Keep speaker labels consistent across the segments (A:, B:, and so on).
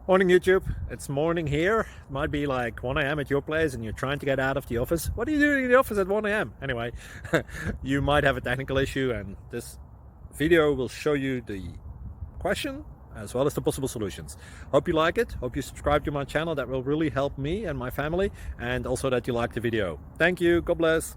A: Morning YouTube, it's morning here. It might be like 1 a.m. at your place and you're trying to get out of the office. What are you doing in the office at 1 a.m.? Anyway, you might have a technical issue and this video will show you the question as well as the possible solutions. Hope you like it, hope you subscribe to my channel. That will really help me and my family, and also that you like the video. Thank you, God bless.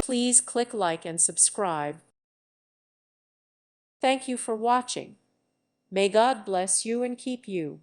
B: Please click like and subscribe. Thank you for watching. May God bless you and keep you.